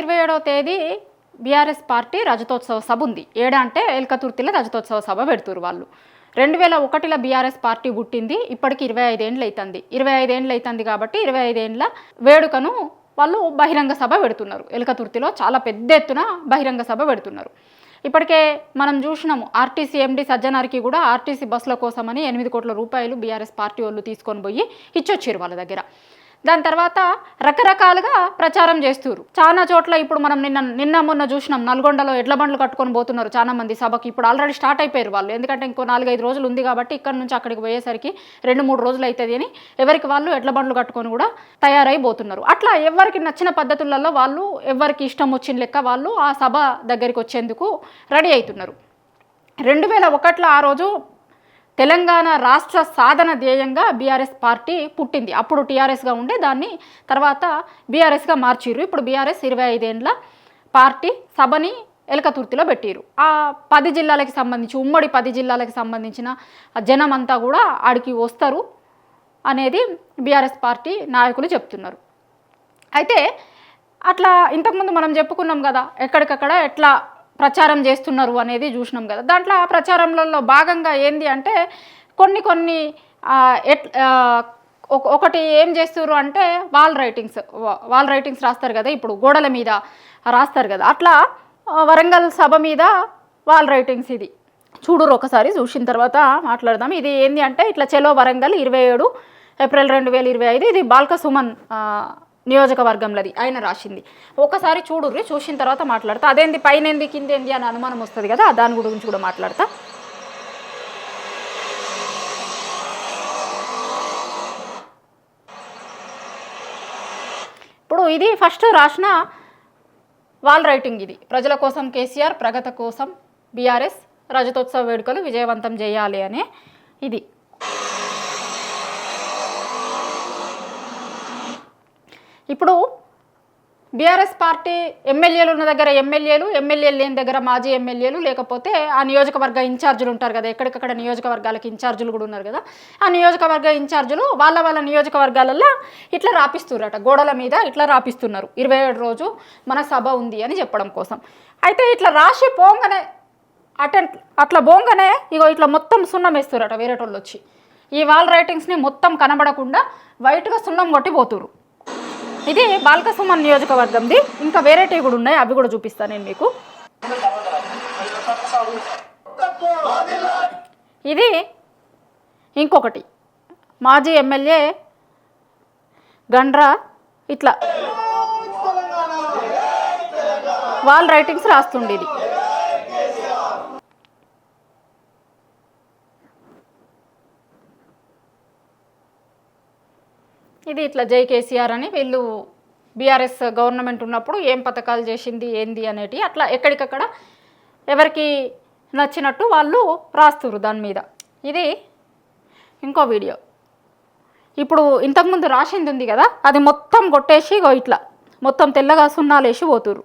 27వ తేదీ BRS party రజతోత్సవ సభ ఉంది. అంటే ఎల్కతుర్తిలో రజతోత్సవ సభ పెడుతురు వాళ్ళు. 2001లో బీఆర్ఎస్ పార్టీ పుట్టింది. ఇప్పటికి 25 ఏళ్ళు అవుతుంది. 25 ఏళ్ళు అవుతుంది కాబట్టి 25 ఏళ్ళ వేడుకను వాళ్ళు బహిరంగ సభ పెడుతున్నారు. ఎల్కతుర్తిలో చాలా పెద్ద ఎత్తున బహిరంగ సభ పెడుతున్నారు. ఇప్పటికే మనం చూసినాము, ఆర్టీసీ ఎండి సజ్జనార్కి కూడా ఆర్టీసీ బస్సుల కోసమని 8 కోట్ల రూపాయలు బీఆర్ఎస్ పార్టీ వాళ్ళు తీసుకొని పోయి ఇచ్చొచ్చారు వాళ్ళ దగ్గర. దాని తర్వాత రకరకాలుగా ప్రచారం చేస్తున్నారు చాలా చోట్ల. ఇప్పుడు మనం నిన్న మొన్న చూసినాం, నల్గొండలో ఎడ్ల బండ్లు కట్టుకొని పోతున్నారు చాలా మంది సభకి. ఇప్పుడు ఆల్రెడీ స్టార్ట్ అయిపోయారు వాళ్ళు, ఎందుకంటే ఇంకో 4-5 రోజులు ఉంది కాబట్టి ఇక్కడ నుంచి అక్కడికి పోయేసరికి 2-3 రోజులు అవుతుంది అని ఎవరికి వాళ్ళు ఎడ్ల బండ్లు కట్టుకొని కూడా తయారైపోతున్నారు. అట్లా ఎవరికి నచ్చిన పద్ధతులలో వాళ్ళు, ఎవరికి ఇష్టం వచ్చిన లెక్క వాళ్ళు ఆ సభ దగ్గరికి వచ్చేందుకు రెడీ అవుతున్నారు. 2001లో ఆ రోజు తెలంగాణ రాష్ట్ర సాధన ధ్యేయంగా బీఆర్ఎస్ పార్టీ పుట్టింది. అప్పుడు టీఆర్ఎస్గా ఉండే దాన్ని తర్వాత బీఆర్ఎస్గా మార్చిర్రు. ఇప్పుడు బీఆర్ఎస్ 25 ఏళ్ళ పార్టీ సభని ఎల్కతుర్తిలో పెట్టిరు. ఆ 10 జిల్లాలకు సంబంధించి, ఉమ్మడి 10 జిల్లాలకు సంబంధించిన జనం అంతా కూడా ఆడికి వస్తారు అనేది బీఆర్ఎస్ పార్టీ నాయకులు చెప్తున్నారు. అయితే అట్లా ఇంతకుముందు మనం చెప్పుకున్నాం కదా, ఎక్కడికక్కడ ఎట్లా ప్రచారం చేస్తున్నారు అనేది చూసినాం కదా. దాంట్లో ఆ ప్రచారంలో భాగంగా ఏంది అంటే కొన్ని ఒకటి ఏం చేస్తున్నారు అంటే వాల్ రైటింగ్స్ రాస్తారు కదా, ఇప్పుడు గోడల మీద రాస్తారు కదా, అట్లా వరంగల్ సభ మీద వాల్ రైటింగ్స్ ఇది చూడురు. ఒకసారి చూసిన తర్వాత మాట్లాడదాం. ఇది ఏంది అంటే ఇట్లా చెలో వరంగల్ 27 ఏప్రిల్ 2025, ఇది బాల్క సుమన్ నియోజకవర్గంలోది ఆయన రాసింది. ఒకసారి చూడుర్రి, చూసిన తర్వాత మాట్లాడతా. అదేంది పైనేంది కిందేంది అని అనుమానం వస్తుంది కదా, దాని గురించి కూడా మాట్లాడతా. ఇప్పుడు ఇది ఫస్ట్ రాసిన వాల్ రైటింగ్. ఇది ప్రజల కోసం కేసీఆర్, ప్రగతి కోసం బీఆర్ఎస్, రజతోత్సవ వేడుకలు విజయవంతం చేయాలి అనే ఇది. ఇప్పుడు బీఆర్ఎస్ పార్టీ ఎమ్మెల్యేలు ఉన్న దగ్గర ఎమ్మెల్యేలు లేని దగ్గర మాజీ ఎమ్మెల్యేలు, లేకపోతే ఆ నియోజకవర్గ ఇన్ఛార్జీలు ఉంటారు కదా, ఎక్కడికక్కడ నియోజకవర్గాలకి ఇన్ఛార్జీలు కూడా ఉన్నారు కదా, ఆ నియోజకవర్గ ఇన్ఛార్జీలు వాళ్ళ నియోజకవర్గాలలో ఇట్లా రాపిస్తున్నారట, గోడల మీద ఇట్లా రాపిస్తున్నారు 27 రోజు మన సభ ఉంది అని చెప్పడం కోసం. అయితే ఇట్లా రాసి పోంగనే అట్లా పోంగనే ఇగో ఇట్లా మొత్తం సున్నం వేస్తారట వేరేటోళ్ళు వచ్చి. ఈ వాల్ రైటింగ్స్ని మొత్తం కనబడకుండా వైట్గా సున్నం కొట్టి పోతురు. ఇది బాల్క సుమన్ నియోజకవర్గంది. ఇంకా వేరేటివి కూడా ఉన్నాయి, అవి కూడా చూపిస్తాను నేను మీకు. ఇది ఇంకొకటి మాజీ ఎమ్మెల్యే గండ్రా ఇట్లా వాల్ రైటింగ్స్ రాస్తుండేది. ఇది ఇట్లా జై కేసీఆర్ అని వీళ్ళు బీఆర్ఎస్ గవర్నమెంట్ ఉన్నప్పుడు ఏం పథకాలు చేసింది ఏంది అనేటి అట్లా ఎక్కడికక్కడ ఎవరికి నచ్చినట్టు వాళ్ళు రాస్తున్నారు దాని మీద. ఇది ఇంకో వీడియో. ఇప్పుడు ఇంతకుముందు రాసింది ఉంది కదా, అది మొత్తం కొట్టేసి ఇట్లా మొత్తం తెల్లగా సున్నాలు వేసి పోతురు.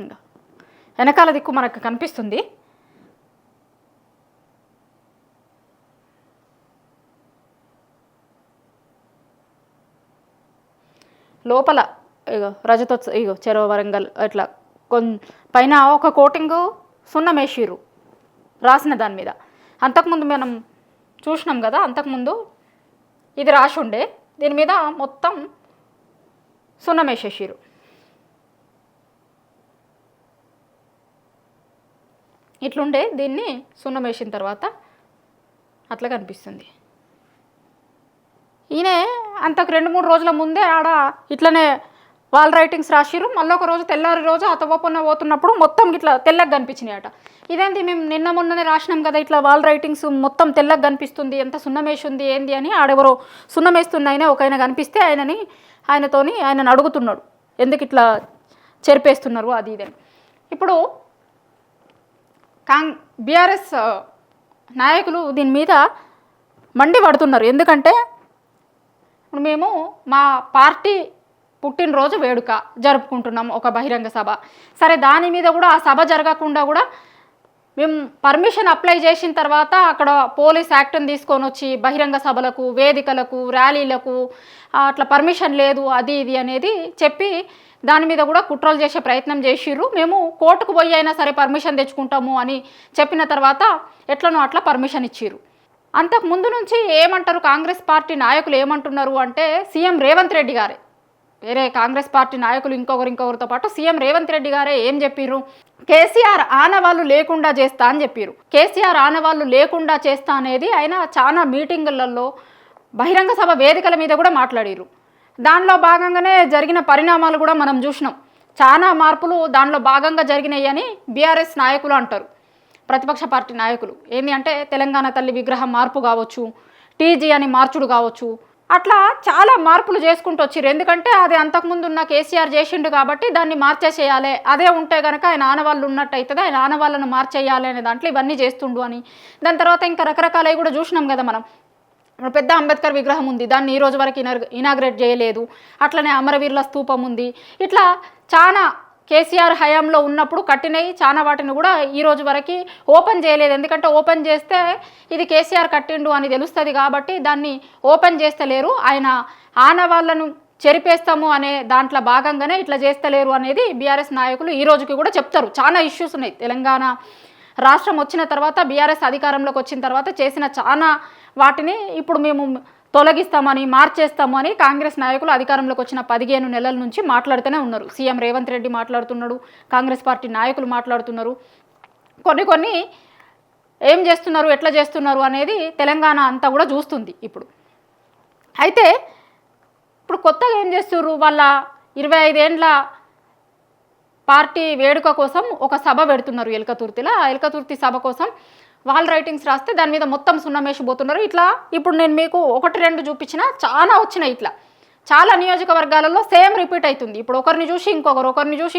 ఇంకా వెనకాల దిక్కు మనకు కనిపిస్తుంది. లోపల ఇగో రజతోత్సవ, ఇగో చెరో వరంగల్ ఇట్లా పైన ఒక కోటింగు సున్నం వేసిర్రు రాసిన దాని మీద. అంతకుముందు మనం చూసినాం కదా, అంతకుముందు ఇది రాసి ఉండే, దీని మీద మొత్తం సున్నం వేసేసిర్రు. ఇట్లుండే, దీన్ని సున్నం వేసిన తర్వాత అట్లా కనిపిస్తుంది. ఈయన అంతకు 2-3 రోజుల ముందే ఆడ ఇట్లనే వాల్ రైటింగ్స్ రాసిరు. మళ్ళీ ఒక రోజు తెల్లారి రోజు అతవపన్న పోతున్నప్పుడు మొత్తం ఇట్లా తెల్లగా కనిపించినాయి అట. ఇదేంటి మేము నిన్న మొన్ననే రాసినాం కదా, ఇట్లా వాల్ రైటింగ్స్ మొత్తం తెల్లగా కనిపిస్తుంది, ఎంత సున్నమేసి ఉంది ఏంది అని ఆడెవరో సున్నమేస్తుంది ఆయన ఒక ఆయన కనిపిస్తే ఆయనను అడుగుతున్నాడు, ఎందుకు ఇట్లా చెరిపేస్తున్నారు అది ఇదని. ఇప్పుడు బీఆర్ఎస్ నాయకులు దీని మీద మండి పడుతున్నారు. ఎందుకంటే ఇప్పుడు మేము మా పార్టీ పుట్టినరోజు వేడుక జరుపుకుంటున్నాం, ఒక బహిరంగ సభ. సరే, దాని మీద కూడా ఆ సభ జరగకుండా కూడా మేము పర్మిషన్ అప్లై చేసిన తర్వాత అక్కడ పోలీస్ యాక్ట్ని తీసుకొని వచ్చి బహిరంగ సభలకు, వేదికలకు, ర్యాలీలకు అట్లా పర్మిషన్ లేదు అది ఇది అనేది చెప్పి దాని మీద కూడా కుట్రలు చేసే ప్రయత్నం చేసిర్రు. మేము కోర్టుకు పోయి అయినా సరే పర్మిషన్ తెచ్చుకుంటాము అని చెప్పిన తర్వాత ఎట్లనో అట్లా పర్మిషన్ ఇచ్చిర్రు. అంతకు ముందు నుంచి ఏమంటారు కాంగ్రెస్ పార్టీ నాయకులు ఏమంటున్నారు అంటే, సీఎం రేవంత్ రెడ్డి గారే, వేరే కాంగ్రెస్ పార్టీ నాయకులు ఇంకొకరితో పాటు సీఎం రేవంత్ రెడ్డి గారే ఏం చెప్పిర్రు, కేసీఆర్ ఆనవాళ్ళు లేకుండా చేస్తా అని చెప్పిర్రు. కేసీఆర్ ఆనవాళ్ళు లేకుండా చేస్తా అనేది ఆయన చాలా మీటింగులలో బహిరంగ సభ వేదికల మీద కూడా మాట్లాడిర్రు. దానిలో భాగంగానే జరిగిన పరిణామాలు కూడా మనం చూసినాం. చాలా మార్పులు దానిలో భాగంగా జరిగినాయి అని బీఆర్ఎస్ నాయకులు అంటారు, ప్రతిపక్ష పార్టీ నాయకులు. ఏంటి అంటే తెలంగాణ తల్లి విగ్రహం మార్పు కావచ్చు, టీజీ అని మార్చుడు కావచ్చు, అట్లా చాలా మార్పులు చేసుకుంటూ వచ్చిర్రు. ఎందుకంటే అది అంతకుముందు ఉన్న కేసీఆర్ చేసిండు కాబట్టి దాన్ని మార్చేసేయాలి, అదే ఉంటే కనుక ఆయన ఆనవాళ్ళు ఉన్నట్టు అవుతుంది, ఆయన ఆనవాళ్ళను మార్చేయాలి అనే దాంట్లో ఇవన్నీ చేస్తుండు అని. దాని తర్వాత ఇంకా రకరకాలవి కూడా చూసినాం కదా మనం. పెద్ద అంబేద్కర్ విగ్రహం ఉంది, దాన్ని ఈ రోజు వరకు ఇనాగ్రేట్ చేయలేదు. అట్లనే అమరవీరుల స్తూపం ఉంది. ఇట్లా చాలా కేసీఆర్ హయాంలో ఉన్నప్పుడు కట్టినవి చాలా వాటిని కూడా ఈ రోజు వరకు ఓపెన్ చేయలేదు. ఎందుకంటే ఓపెన్ చేస్తే ఇది కేసీఆర్ కట్టిండు అని తెలుస్తుంది కాబట్టి దాన్ని ఓపెన్ చేస్తలేరు. ఆయన ఆనవాళ్ళను చెరిపేస్తాము అనే దాంట్లో భాగంగానే ఇట్లా చేస్తలేరు అనేది బీఆర్ఎస్ నాయకులు ఈ రోజుకి కూడా చెప్తారు. చాలా ఇష్యూస్ ఉన్నాయి. తెలంగాణ రాష్ట్రం వచ్చిన తర్వాత, బీఆర్ఎస్ అధికారంలోకి వచ్చిన తర్వాత చేసిన చాలా వాటిని ఇప్పుడు మేము తొలగిస్తామని, మార్చేస్తాము అని కాంగ్రెస్ నాయకులు అధికారంలోకి వచ్చిన 15 నెలల నుంచి మాట్లాడుతూనే ఉన్నారు. సీఎం రేవంత్ రెడ్డి మాట్లాడుతున్నాడు, కాంగ్రెస్ పార్టీ నాయకులు మాట్లాడుతున్నారు. కొన్ని ఏం చేస్తున్నారు, ఎట్లా చేస్తున్నారు అనేది తెలంగాణ అంతా కూడా చూస్తుంది ఇప్పుడు. అయితే ఇప్పుడు కొత్తగా ఏం చేస్తున్నారు, వాళ్ళ 25 ఏండ్ల పార్టీ వేడుక కోసం ఒక సభ పెడుతున్నారు ఎల్కతుర్తిలో. ఆ ఎల్కతుర్తి సభ కోసం వాల్ రైటింగ్స్ రాస్తే దాని మీద మొత్తం సున్నమేసిపోతున్నారు. ఇట్లా ఇప్పుడు నేను మీకు 1-2 చూపించిన చాలా వచ్చినాయి. ఇట్లా చాలా నియోజకవర్గాలలో సేమ్ రిపీట్ అవుతుంది. ఇప్పుడు ఒకరిని చూసి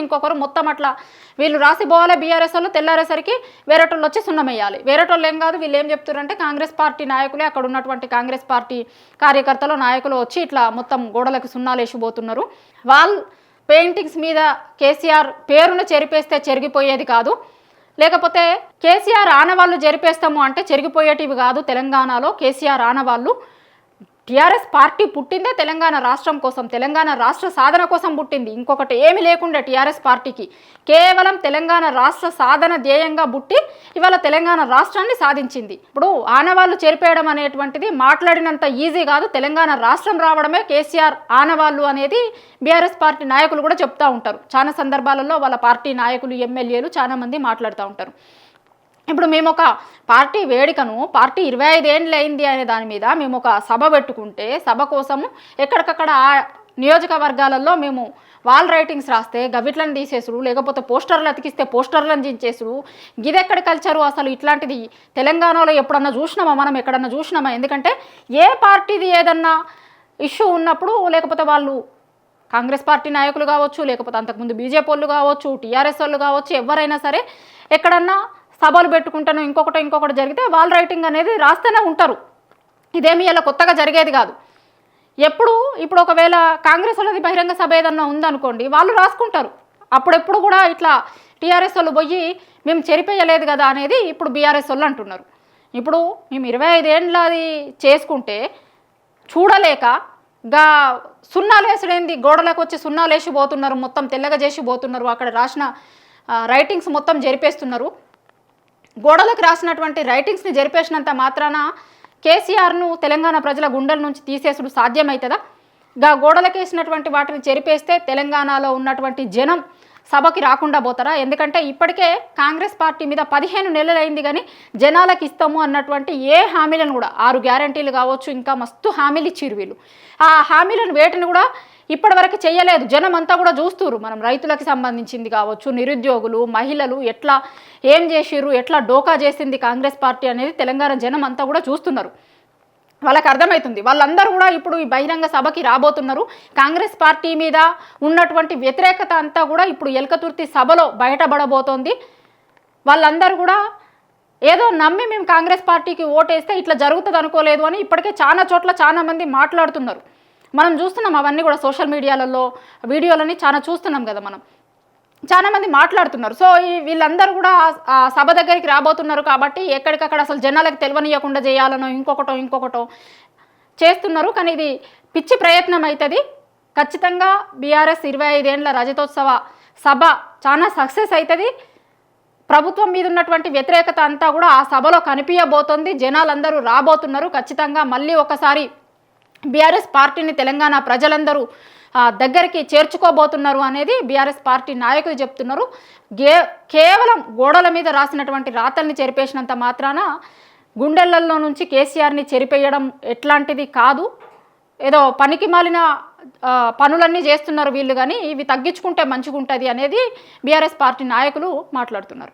ఇంకొకరు మొత్తం అట్లా వీళ్ళు రాసి పోవాలి. బీఆర్ఎస్ వాళ్ళు తెల్లారేసరికి వేరేటోళ్ళు వచ్చి సున్నమేయాలి. వేరేటోళ్ళు ఏం కాదు, వీళ్ళు ఏం చెప్తారంటే కాంగ్రెస్ పార్టీ నాయకులే, అక్కడ ఉన్నటువంటి కాంగ్రెస్ పార్టీ కార్యకర్తలు నాయకులు వచ్చి ఇట్లా మొత్తం గోడలకు సున్నాలు వేసిపోతున్నారు. వాల్ పెయింటింగ్స్ మీద కేసీఆర్ పేరును చెరిపేస్తే చెరిగిపోయేది కాదు, లేకపోతే కేసీఆర్ ఆనవాళ్ళు జరిపేస్తాము అంటే చెరిగిపోయేటివి కాదు. తెలంగాణలో కేసీఆర్ ఆనవాళ్ళు, టీఆర్ఎస్ పార్టీ పుట్టిందే తెలంగాణ రాష్ట్రం కోసం, తెలంగాణ రాష్ట్ర సాధన కోసం పుట్టింది. ఇంకొకటి ఏమి లేకుండా టీఆర్ఎస్ పార్టీకి కేవలం తెలంగాణ రాష్ట్ర సాధన ధ్యేయంగా పుట్టి ఇవాళ తెలంగాణ రాష్ట్రాన్ని సాధించింది. ఇప్పుడు ఆనవాళ్ళు చెరిపేయడం అనేటువంటిది మాట్లాడినంత ఈజీ కాదు. తెలంగాణ రాష్ట్రం రావడమే కేసీఆర్ ఆనవాళ్ళు అనేది బీఆర్ఎస్ పార్టీ నాయకులు కూడా చెప్తూ ఉంటారు. చాలా సందర్భాలలో వాళ్ళ పార్టీ నాయకులు, ఎమ్మెల్యేలు చాలా మంది మాట్లాడుతూ ఉంటారు. ఇప్పుడు మేము ఒక పార్టీ వేడుకను, పార్టీ 25 ఏండ్లు అయింది అనే దాని మీద మేము ఒక సభ పెట్టుకుంటే, సభ కోసము ఎక్కడికక్కడ ఆ నియోజకవర్గాలలో మేము వాల్ రైటింగ్స్ రాస్తే గవిట్లను తీసేసుడు, లేకపోతే పోస్టర్లు అతికిస్తే పోస్టర్లను దించేసుడు, గిదెక్కడ కల్చరు అసలు? ఇట్లాంటిది తెలంగాణలో ఎప్పుడన్నా చూసినామా మనం? ఎక్కడన్నా చూసినామా? ఎందుకంటే ఏ పార్టీది ఏదన్నా ఇష్యూ ఉన్నప్పుడు, లేకపోతే వాళ్ళు కాంగ్రెస్ పార్టీ నాయకులు కావచ్చు, లేకపోతే అంతకుముందు బీజేపీ వాళ్ళు కావచ్చు, టీఆర్ఎస్ వాళ్ళు కావచ్చు, ఎవరైనా సరే ఎక్కడన్నా సభలు పెట్టుకుంటాను ఇంకొకటి జరిగితే వాల్ రైటింగ్ అనేది రాస్తూనే ఉంటారు. ఇదేమి ఇలా కొత్తగా జరిగేది కాదు. ఇప్పుడు ఒకవేళ కాంగ్రెస్ వాళ్ళది బహిరంగ సభ ఏదన్నా ఉందనుకోండి, వాళ్ళు రాసుకుంటారు. అప్పుడెప్పుడు కూడా ఇట్లా టీఆర్ఎస్ వాళ్ళు పోయి మేము చెరిపేయలేదు కదా అనేది ఇప్పుడు బీఆర్ఎస్ వాళ్ళు అంటున్నారు. ఇప్పుడు మేము 25 ఏండ్లది చేసుకుంటే చూడలేక గా సున్నాలు వేసుడేంది, గోడలకు వచ్చి సున్నాలు వేసిపోతున్నారు, మొత్తం తెల్లగా చేసిపోతున్నారు, అక్కడ రాసిన రైటింగ్స్ మొత్తం జరిపేస్తున్నారు. గోడలకు రాసినటువంటి రైటింగ్స్ని జరిపేసినంత మాత్రాన కేసీఆర్ను తెలంగాణ ప్రజల గుండెల నుంచి తీసేసుడు సాధ్యమవుతుందా? గోడలకు వేసినటువంటి వాటిని చెరిపేస్తే తెలంగాణలో ఉన్నటువంటి జనం సభకి రాకుండా పోతారా? ఎందుకంటే ఇప్పటికే కాంగ్రెస్ పార్టీ మీద 15 నెలలు అయింది, కానీ జనాలకు ఇస్తాము అన్నటువంటి ఏ హామీలను కూడా 6 గ్యారంటీలు కావచ్చు, ఇంకా మస్తు హామీలు ఇచ్చిరు వీళ్ళు. ఆ హామీలను వేటిని కూడా ఇప్పటివరకు చేయలేదు. జనం అంతా కూడా చూస్తున్నారు. మనం రైతులకు సంబంధించింది కావచ్చు, నిరుద్యోగులు, మహిళలు ఎట్లా ఏం చేసిర్రు, ఎట్లా డోకా చేసింది కాంగ్రెస్ పార్టీ అనేది తెలంగాణ జనం అంతా కూడా చూస్తున్నారు. వాళ్ళకి అర్థమవుతుంది. వాళ్ళందరూ కూడా ఇప్పుడు ఈ బహిరంగ సభకి రాబోతున్నారు. కాంగ్రెస్ పార్టీ మీద ఉన్నటువంటి వ్యతిరేకత అంతా కూడా ఇప్పుడు ఎల్కతుర్తి సభలో బయటపడబోతోంది. వాళ్ళందరూ కూడా ఏదో నమ్మి మేము కాంగ్రెస్ పార్టీకి ఓటేస్తే ఇట్లా జరుగుతుంది అనుకోలేదు అని ఇప్పటికే చాలా చోట్ల చాలా మంది మాట్లాడుతున్నారు. మనం చూస్తున్నాం అవన్నీ కూడా సోషల్ మీడియాలలో వీడియోలని చాలా చూస్తున్నాం కదా మనం. చాలా మంది మాట్లాడుతున్నారు. సో వీళ్ళందరూ కూడా ఆ సభ దగ్గరికి రాబోతున్నారు కాబట్టి ఎక్కడికక్కడ అసలు జనాలకు తెలియనియకుండా చేయాలనో ఇంకొకటో చేస్తున్నారు. కానీ ఇది పిచ్చి ప్రయత్నం అవుతుంది. ఖచ్చితంగా బీఆర్ఎస్ 25 ఏండ్ల రజతోత్సవ సభ చాలా సక్సెస్ అవుతుంది. ప్రభుత్వం మీద ఉన్నటువంటి వ్యతిరేకత అంతా కూడా ఆ సభలో కనిపించబోతోంది. జనాలందరూ రాబోతున్నారు. ఖచ్చితంగా మళ్ళీ ఒకసారి బీఆర్ఎస్ పార్టీని తెలంగాణ ప్రజలందరూ దగ్గరికి చేర్చుకోబోతున్నారు అనేది బీఆర్ఎస్ పార్టీ నాయకులు చెప్తున్నారు. కేవలం గోడల మీద రాసినటువంటి రాతల్ని చెరిపేసినంత మాత్రాన గుండెలలో నుంచి కేసీఆర్ని చెరిపేయడం ఎట్లాంటిది కాదు. ఏదో పనికి మాలిన పనులన్నీ చేస్తున్నారు వీళ్ళు, కానీ ఇవి తగ్గించుకుంటే మంచిగుంటుంది అనేది బీఆర్ఎస్ పార్టీ నాయకులు మాట్లాడుతున్నారు.